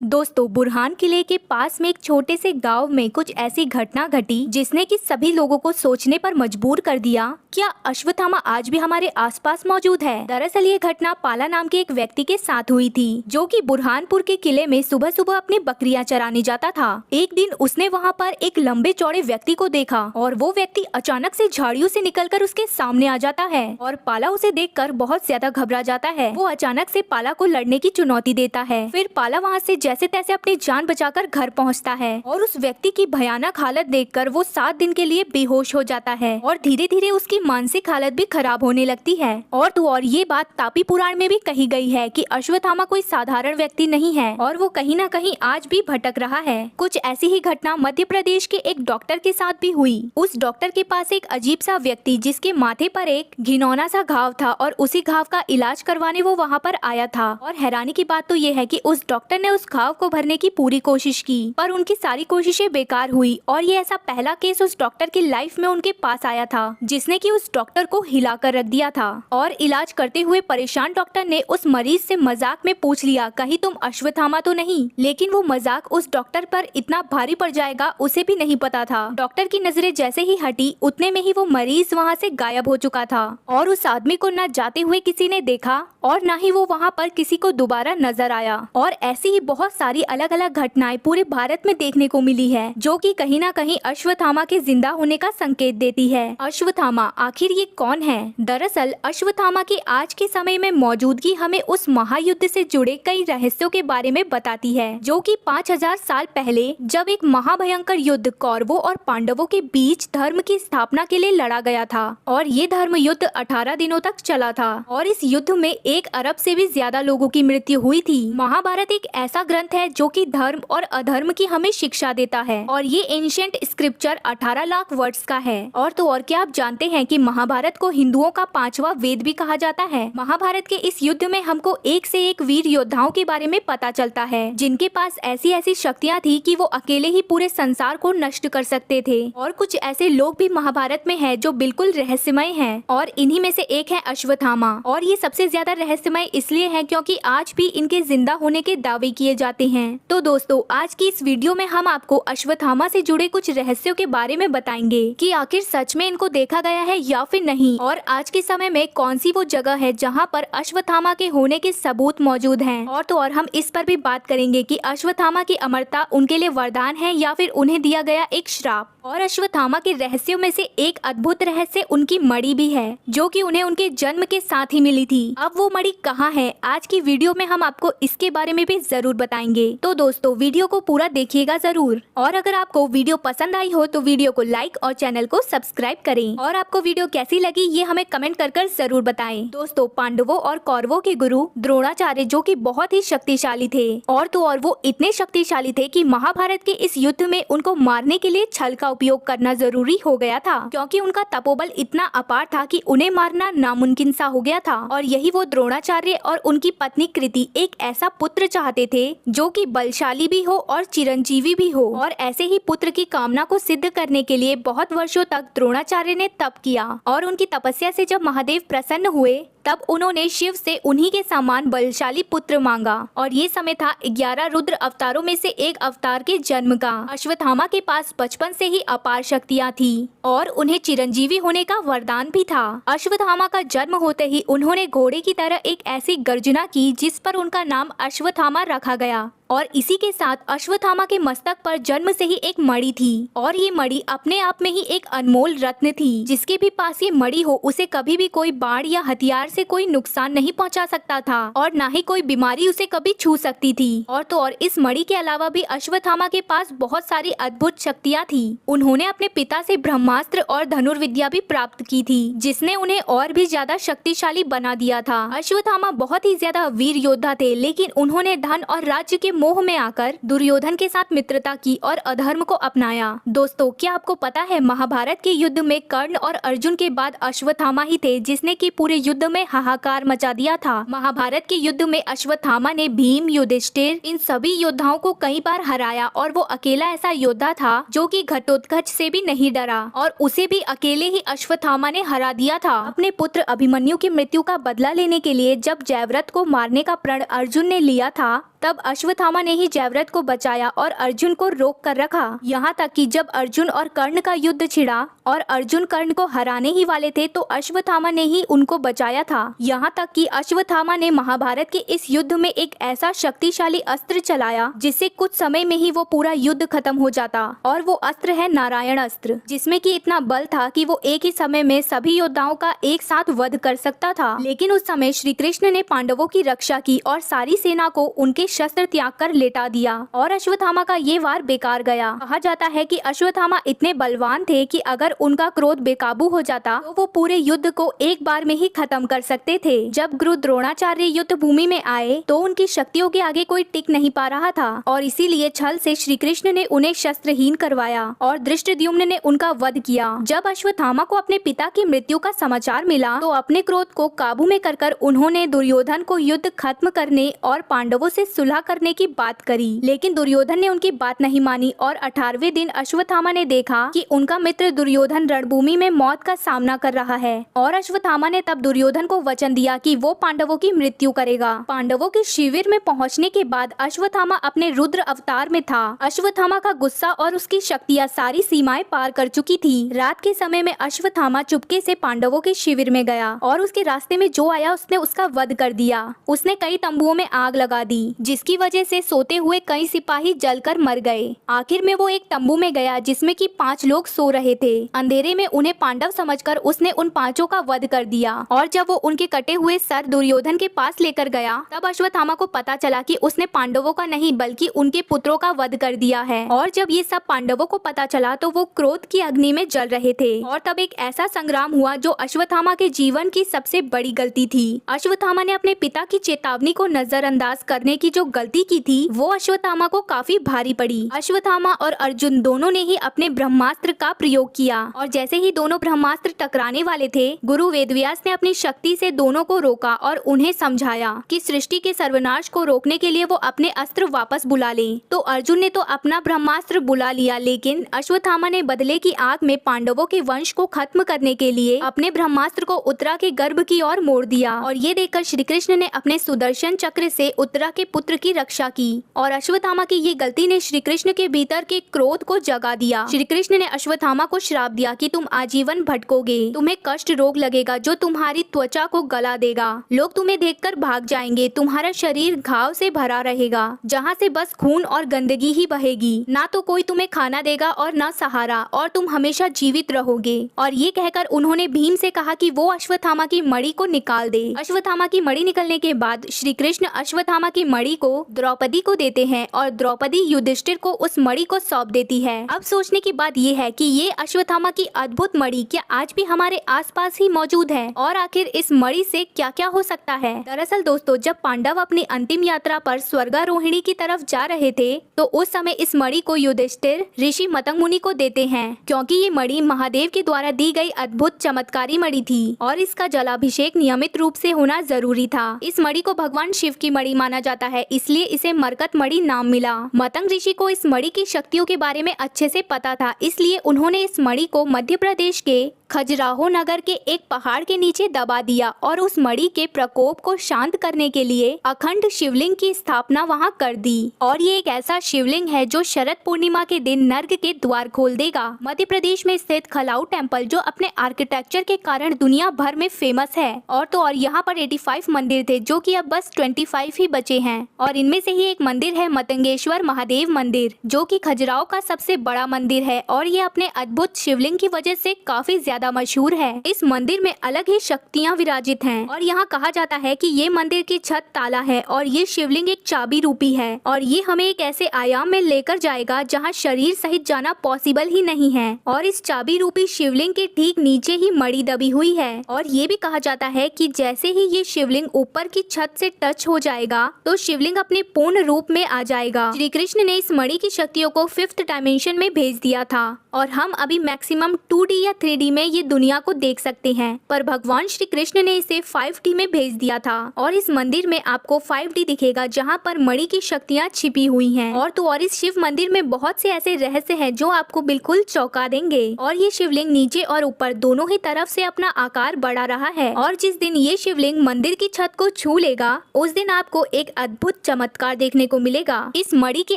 दोस्तों, बुरहान किले के पास में एक छोटे से गांव में कुछ ऐसी घटना घटी जिसने कि सभी लोगों को सोचने पर मजबूर कर दिया। क्या अश्वत्थामा आज भी हमारे आसपास मौजूद है? दरअसल ये घटना पाला नाम के एक व्यक्ति के साथ हुई थी, जो कि बुरहानपुर के किले में सुबह सुबह अपनी बकरियां चराने जाता था। एक दिन उसने वहां पर एक लंबे चौड़े व्यक्ति को देखा और वो व्यक्ति अचानक से झाड़ियों से निकलकर उसके सामने आ जाता है और पाला उसे देखकर बहुत ज्यादा घबरा जाता है। वो अचानक से पाला को लड़ने की चुनौती देता है। फिर पाला वहाँ से जैसे तैसे अपनी जान बचाकर घर पहुँचता है और उस व्यक्ति की भयानक हालत देखकर वो 7 दिन के लिए बेहोश हो जाता है और धीरे धीरे उसकी मानसिक हालत भी खराब होने लगती है। और तो और ये बात तापी पुराण में भी कही गई है कि अश्वत्थामा कोई साधारण व्यक्ति नहीं है और वो कहीं न कहीं आज भी भटक रहा है। कुछ ऐसी ही घटना मध्य प्रदेश के एक डॉक्टर के साथ भी हुई। उस डॉक्टर के पास एक अजीब सा व्यक्ति जिसके माथे पर एक घिनौना सा घाव था और उसी घाव का इलाज करवाने वो वहाँ पर आया था। और हैरानी की बात तो ये है कि उस डॉक्टर ने उस घाव को भरने की पूरी कोशिश की, पर उनकी सारी कोशिशें बेकार हुई और ये ऐसा पहला केस उस डॉक्टर की लाइफ में उनके पास आया था जिसने कि उस डॉक्टर को हिलाकर रख दिया था। और इलाज करते हुए परेशान डॉक्टर ने उस मरीज से मजाक में पूछ लिया, कहीं तुम अश्वत्थामा तो नहीं? लेकिन वो मजाक उस डॉक्टर पर इतना भारी पड़ जाएगा उसे भी नहीं पता था। डॉक्टर की नजरें जैसे ही हटी उतने में ही वो मरीज वहाँ से गायब हो चुका था और उस आदमी को न जाते हुए किसी ने देखा और न ही वो वहाँ पर किसी को दोबारा नजर आया। और ऐसी ही बहुत सारी अलग अलग घटनाएं पूरे भारत में देखने को मिली है, जो कि कहीं ना कहीं अश्वत्थामा के जिंदा होने का संकेत देती है। अश्वत्थामा आखिर ये कौन है? दरअसल अश्वत्थामा की आज के समय में मौजूदगी हमें उस महायुद्ध से जुड़े कई रहस्यों के बारे में बताती है, जो कि 5000 साल पहले जब एक महाभयंकर युद्ध कौरवों और पांडवों के बीच धर्म की स्थापना के लिए लड़ा गया था। और ये धर्म युद्ध 18 दिनों तक चला था और इस युद्ध में 1 अरब से भी ज्यादा लोगों की मृत्यु हुई थी। महाभारत एक ऐसा ग्रंथ है जो कि धर्म और अधर्म की हमें शिक्षा देता है और ये एंशिएंट स्क्रिप्चर 18 लाख वर्ड्स का है। और तो और क्या आप जानते हैं कि महाभारत को हिंदुओं का 5वां वेद भी कहा जाता है? महाभारत के इस युद्ध में हमको एक से एक वीर योद्धाओं के बारे में पता चलता है, जिनके पास ऐसी ऐसी शक्तियाँ थी कि वो अकेले ही पूरे संसार को नष्ट कर सकते थे। और कुछ ऐसे लोग भी महाभारत में है जो बिल्कुल रहस्यमय है और इन्हीं में से एक है अश्वत्थामा। और ये सबसे ज्यादा रहस्यमय इसलिए है क्योंकि आज भी इनके जिंदा होने के दावे किए जाते हैं। तो दोस्तों, आज की इस वीडियो में हम आपको अश्वत्थामा से जुड़े कुछ रहस्यों के बारे में बताएंगे कि आखिर सच में इनको देखा गया है या फिर नहीं, और आज के समय में कौन सी वो जगह है जहां पर अश्वत्थामा के होने के सबूत मौजूद हैं। और तो और हम इस पर भी बात करेंगे कि अश्वत्थामा की अमरता उनके लिए वरदान है या फिर उन्हें दिया गया एक श्राप। और अश्वत्थामा के रहस्यों में से एक अद्भुत रहस्य उनकी मणि भी है, जो कि उन्हें उनके जन्म के साथ ही मिली थी। अब वो मणि कहाँ है, आज की वीडियो में हम आपको इसके बारे में भी जरूर बताएंगे। तो दोस्तों, वीडियो को पूरा देखिएगा जरूर। और अगर आपको वीडियो पसंद आई हो तो वीडियो को लाइक और चैनल को सब्सक्राइब करें। और आपको वीडियो कैसी लगी ये हमें कमेंट कर जरूर बताएं। दोस्तों, पांडवों और कौरवों के गुरु द्रोणाचार्य जो कि बहुत ही शक्तिशाली थे, और तो और वो इतने शक्तिशाली थे कि महाभारत के इस युद्ध में उनको मारने के लिए छल का उपयोग करना जरूरी हो गया था, क्योंकि उनका तपोबल इतना अपार था कि उन्हें मारना नामुमकिन सा हो गया था। और यही वो द्रोणाचार्य और उनकी पत्नी कृति एक ऐसा पुत्र चाहते थे जो कि बलशाली भी हो और चिरंजीवी भी हो। और ऐसे ही पुत्र की कामना को सिद्ध करने के लिए बहुत वर्षों तक द्रोणाचार्य ने तप किया और उनकी तपस्या से जब महादेव प्रसन्न हुए तब उन्होंने शिव से उन्हीं के समान बलशाली पुत्र मांगा। और ये समय था 11 रुद्र अवतारों में से एक अवतार के जन्म का। अश्वत्थामा के पास बचपन से ही अपार शक्तियाँ थी और उन्हें चिरंजीवी होने का वरदान भी था। अश्वत्थामा का जन्म होते ही उन्होंने घोड़े की तरह एक ऐसी गर्जना की जिस पर उनका नाम अश्वत्थामा रखा गया। और इसी के साथ अश्वत्थामा के मस्तक पर जन्म से ही एक मणि थी और ये मणि अपने आप में ही एक अनमोल रत्न थी। जिसके भी पास ये मणि हो उसे कभी भी कोई बाढ़ या हथियार से कोई नुकसान नहीं पहुंचा सकता था और ना ही कोई बीमारी उसे कभी छू सकती थी। और तो और इस मणि के अलावा भी अश्वत्थामा के पास बहुत सारी अद्भुत शक्तियाँ थी। उन्होंने अपने पिता से ब्रह्मास्त्र और धनुर्विद्या भी प्राप्त की थी, जिसने उन्हें और भी ज्यादा शक्तिशाली बना दिया था। अश्वत्थामा बहुत ही ज्यादा वीर योद्धा थे, लेकिन उन्होंने धन और राज्य के मोह में आकर दुर्योधन के साथ मित्रता की और अधर्म को अपनाया। दोस्तों, क्या आपको पता है महाभारत के युद्ध में कर्ण और अर्जुन के बाद अश्वत्थामा ही थे जिसने कि पूरे युद्ध में हाहाकार मचा दिया था। महाभारत के युद्ध में अश्वत्थामा ने भीम, युधिष्ठिर इन सभी योद्धाओं को कई बार हराया और वो अकेला ऐसा योद्धा था जो कि घटोत्कच से भी नहीं डरा और उसे भी अकेले ही अश्वत्थामा ने हरा दिया था। अपने पुत्र अभिमन्यु की मृत्यु का बदला लेने के लिए जब जयव्रत को मारने का प्रण अर्जुन ने लिया था तब अश्वत्थामा अश्वत्थामा ने ही जयव्रत को बचाया और अर्जुन को रोक कर रखा। यहाँ तक कि जब अर्जुन और कर्ण का युद्ध छिड़ा और अर्जुन कर्ण को हराने ही वाले थे तो अश्वत्थामा ने ही उनको बचाया था। यहाँ तक कि अश्वत्थामा ने महाभारत के इस युद्ध में एक ऐसा शक्तिशाली अस्त्र चलाया जिससे कुछ समय में ही वो पूरा युद्ध खत्म हो जाता, और वो अस्त्र है नारायण अस्त्र, जिसमें कि इतना बल था कि वो एक ही समय में सभी योद्धाओं का एक साथ वध कर सकता था। लेकिन उस समय श्री कृष्ण ने पांडवों की रक्षा की और सारी सेना को उनके शस्त्र त्याग कर लेटा दिया और अश्वत्थामा का ये वार बेकार गया। कहा जाता है कि अश्वत्थामा इतने बलवान थे कि अगर उनका क्रोध बेकाबू हो जाता तो वो पूरे युद्ध को एक बार में ही खत्म कर सकते थे। जब गुरु द्रोणाचार्य युद्ध भूमि में आए तो उनकी शक्तियों के आगे कोई टिक नहीं पा रहा था और इसीलिए छल से श्री कृष्ण ने उन्हें शस्त्रहीन करवाया और धृष्टद्युम्न ने उनका वध किया। जब अश्वत्थामा को अपने पिता की मृत्यु का समाचार मिला तो अपने क्रोध को काबू में कर उन्होंने दुर्योधन को युद्ध खत्म करने और पांडवों से सुलह करने की बात करी। लेकिन दुर्योधन ने उनकी बात नहीं मानी और 18वें दिन अश्वत्थामा ने देखा कि उनका मित्र दुर्योधन रणभूमि में मौत का सामना कर रहा है और अश्वत्थामा ने तब दुर्योधन को वचन दिया कि वो पांडवों की मृत्यु करेगा। पांडवों के शिविर में पहुंचने के बाद अश्वत्थामा अपने रुद्र अवतार में था। अश्वत्थामा का गुस्सा और उसकी शक्तियाँ सारी सीमाएं पार कर चुकी थी। रात के समय में अश्वत्थामा चुपके से पांडवों के शिविर में गया और उसके रास्ते में जो आया उसने उसका वध कर दिया। उसने कई तंबुओं में आग लगा दी जिसकी वजह से सोते हुए कई सिपाही जलकर मर गए। आखिर में वो एक तंबू में गया जिसमें कि 5 लोग सो रहे थे। अंधेरे में उन्हें पांडव समझकर उसने उन 5 का वध कर दिया और जब वो उनके कटे हुए सर दुर्योधन के पास लेकर गया तब अश्वत्थामा को पता चला कि उसने पांडवों का नहीं बल्कि उनके पुत्रों का वध कर दिया है। और जब ये सब पांडवों को पता चला तो वो क्रोध की अग्नि में जल रहे थे और तब एक ऐसा संग्राम हुआ जो अश्वत्थामा के जीवन की सबसे बड़ी गलती थी। अश्वत्थामा ने अपने पिता की चेतावनी को नजरअंदाज करने की जो गलती की थी वो अश्वत्थामा को काफी भारी पड़ी। अश्वत्थामा और अर्जुन दोनों ने ही अपने ब्रह्मास्त्र का प्रयोग किया और जैसे ही दोनों ब्रह्मास्त्र टकराने वाले थे गुरु वेदव्यास ने अपनी शक्ति से दोनों को रोका और उन्हें समझाया कि सृष्टि के सर्वनाश को रोकने के लिए वो अपने अस्त्र वापस बुला ले। तो अर्जुन ने तो अपना ब्रह्मास्त्र बुला लिया लेकिन अश्वत्थामा ने बदले की आग में पांडवों के वंश को खत्म करने के लिए अपने ब्रह्मास्त्र को उत्तरा के गर्भ की ओर मोड़ दिया और ये देखकर श्री कृष्ण ने अपने सुदर्शन चक्र से उत्तरा के पुत्र की रक्षा की और अश्वत्थामा की ये गलती ने श्री कृष्ण के भीतर के क्रोध को जगा दिया। श्री कृष्ण ने अश्वत्थामा को श्राप दिया कि तुम आजीवन भटकोगे, तुम्हें कष्ट रोग लगेगा जो तुम्हारी त्वचा को गला देगा, लोग तुम्हें देखकर भाग जाएंगे, तुम्हारा शरीर घाव से भरा रहेगा जहाँ से बस खून और गंदगी ही बहेगी, ना तो कोई तुम्हें खाना देगा और ना सहारा और तुम हमेशा जीवित रहोगे। और ये कहकर उन्होंने भीम से कहा कि वो अश्वत्थामा की मणि को निकाल दे। अश्वत्थामा की मणि निकलने के बाद श्री कृष्ण अश्वत्थामा की मणि को द्रौपदी को देते हैं और द्रौपदी युधिष्ठिर को उस मणि को सौंप देती है। अब सोचने की बात ये है कि ये अश्वत्थामा की अद्भुत मणि क्या आज भी हमारे आसपास ही मौजूद है और आखिर इस मणि से क्या क्या हो सकता है। दरअसल दोस्तों जब पांडव अपनी अंतिम यात्रा पर स्वर्गारोहिणी की तरफ जा रहे थे तो उस समय इस मणि को युधिष्ठिर ऋषि मतंग मुनि को देते हैं क्योंकि ये मणि महादेव के द्वारा दी गई अद्भुत चमत्कारी मणि थी और इसका जलाभिषेक नियमित रूप से होना जरूरी था। इस मणि को भगवान शिव की मणि माना जाता है इसलिए इसे मरकत मणि नाम मिला। मतंग ऋषि को इस मणि की शक्तियों के बारे में अच्छे से पता था इसलिए उन्होंने इस मणि को मध्य प्रदेश के खजुराहो नगर के एक पहाड़ के नीचे दबा दिया और उस मणि के प्रकोप को शांत करने के लिए अखंड शिवलिंग की स्थापना वहां कर दी। और ये एक ऐसा शिवलिंग है जो शरद पूर्णिमा के दिन नर्क के द्वार खोल देगा। मध्य प्रदेश में स्थित खलाऊ टेम्पल जो अपने आर्किटेक्चर के कारण दुनिया भर में फेमस है और तो और यहाँ पर 85 मंदिर थे जो कि अब बस 25 ही बचे हैं और इनमें से ही एक मंदिर है मतंगेश्वर महादेव मंदिर जो कि खजुराहो का सबसे बड़ा मंदिर है और ये अपने अद्भुत शिवलिंग की वजह से काफी ज्यादा मशहूर है। इस मंदिर में अलग ही शक्तियाँ विराजित हैं और यहाँ कहा जाता है कि ये मंदिर की छत ताला है और ये शिवलिंग एक चाबी रूपी है और ये हमें एक ऐसे आयाम में लेकर जाएगा जहाँ शरीर सहित जाना पॉसिबल ही नहीं है और इस चाबी रूपी शिवलिंग के ठीक नीचे ही मणि दबी हुई है और ये भी कहा जाता है कि जैसे ही ये शिवलिंग ऊपर की छत से टच हो जाएगा तो शिवलिंग अपने पूर्ण रूप में आ जाएगा। श्री कृष्ण ने इस मणि की शक्तियों को 5th डायमेंशन में भेज दिया था और हम अभी मैक्सिमम 2D या 3D में ये दुनिया को देख सकते हैं पर भगवान श्री कृष्ण ने इसे 5D में भेज दिया था और इस मंदिर में आपको 5D दिखेगा जहाँ पर मणि की शक्तियाँ छिपी हुई हैं और तो और इस शिव मंदिर में बहुत से ऐसे रहस्य हैं जो आपको बिल्कुल चौंका देंगे। और ये शिवलिंग नीचे और ऊपर दोनों ही तरफ से अपना आकार बढ़ा रहा है और जिस दिन ये शिवलिंग मंदिर की छत को छू लेगा उस दिन आपको एक अद्भुत चमत्कार चमत्कार देखने को मिलेगा। इस मणि की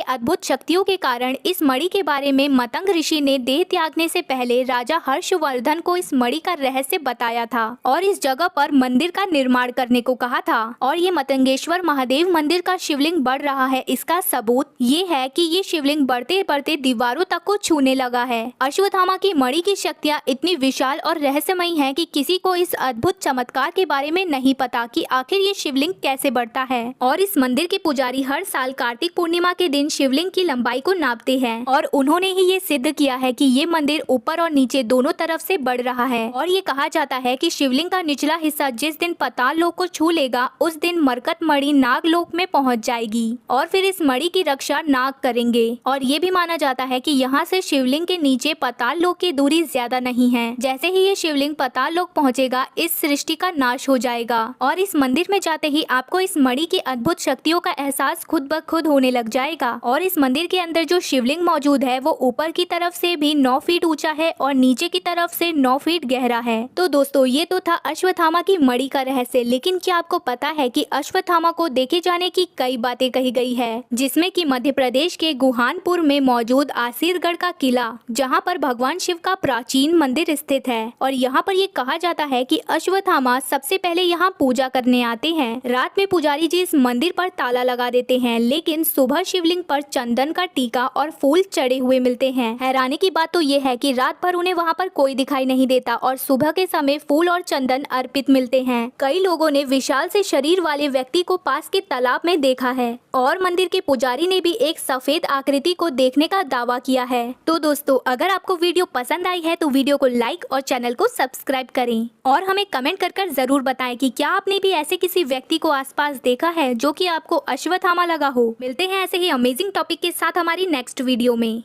अद्भुत शक्तियों के कारण इस मणि के बारे में मतंग ऋषि ने देह त्यागने से पहले राजा हर्षवर्धन को इस मणि का रहस्य बताया था और इस जगह पर मंदिर का निर्माण करने को कहा था। और ये मतंगेश्वर महादेव मंदिर का शिवलिंग बढ़ रहा है, इसका सबूत ये है कि ये शिवलिंग बढ़ते बढ़ते दीवारों तक को छूने लगा है। अश्वत्थामा की मणि की शक्तियाँ इतनी विशाल और रहस्यमयी हैं कि किसी को इस अद्भुत चमत्कार के बारे में नहीं पता कि आखिर ये शिवलिंग कैसे बढ़ता है। और इस मंदिर के पुजारी हर साल कार्तिक पूर्णिमा के दिन शिवलिंग की लंबाई को नापते हैं और उन्होंने ही ये सिद्ध किया है कि ये मंदिर ऊपर और नीचे दोनों तरफ से बढ़ रहा है। और ये कहा जाता है कि शिवलिंग का निचला हिस्सा जिस दिन पाताल लोक को छू लेगा उस दिन मरकत मणि नाग लोक में पहुंच जाएगी और फिर इस मणि की रक्षा नाग करेंगे। और ये भी माना जाता है कि यहाँ से शिवलिंग के नीचे पाताल लोक की दूरी ज्यादा नहीं है। जैसे ही ये शिवलिंग पाताल लोक पहुँचेगा इस सृष्टि का नाश हो जाएगा। और इस मंदिर में जाते ही आपको इस मणि की अद्भुत शक्तियों का एहसास खुद ब खुद होने लग जाएगा। और इस मंदिर के अंदर जो शिवलिंग मौजूद है वो ऊपर की तरफ से भी 9 फीट ऊंचा है और नीचे की तरफ से 9 फीट गहरा है। तो दोस्तों ये तो था अश्वत्थामा की मणि का रहस्य, लेकिन क्या आपको पता है कि अश्वत्थामा को देखे जाने की कई बातें कही गई है, जिसमें कि मध्य प्रदेश के गुहानपुर में मौजूद आसीरगढ़ का किला, जहां पर भगवान शिव का प्राचीन मंदिर स्थित है। और यहाँ पर ये कहा जाता है कि अश्वत्थामा सबसे पहले यहाँ पूजा करने आते हैं। रात में पुजारी जी इस मंदिर पर ताला लगा देते हैं, लेकिन सुबह शिवलिंग पर चंदन का टीका और फूल चढ़े हुए मिलते हैं। हैरानी की बात तो ये है कि रात भर उन्हें वहाँ पर कोई दिखाई नहीं देता और सुबह के समय फूल और चंदन अर्पित मिलते हैं। कई लोगों ने विशाल से शरीर वाले व्यक्ति को पास के तालाब में देखा है और मंदिर के पुजारी ने भी एक सफेद आकृति को देखने का दावा किया है। तो दोस्तों अगर आपको वीडियो पसंद आई है तो वीडियो को लाइक और चैनल को सब्सक्राइब करें और हमें कमेंट कर जरूर बताएं कि क्या आपने भी ऐसे किसी व्यक्ति को आसपास देखा है जो कि आपको अश्वत्थामा लगा हो। मिलते हैं ऐसे ही अमेजिंग टॉपिक के साथ हमारी नेक्स्ट वीडियो में।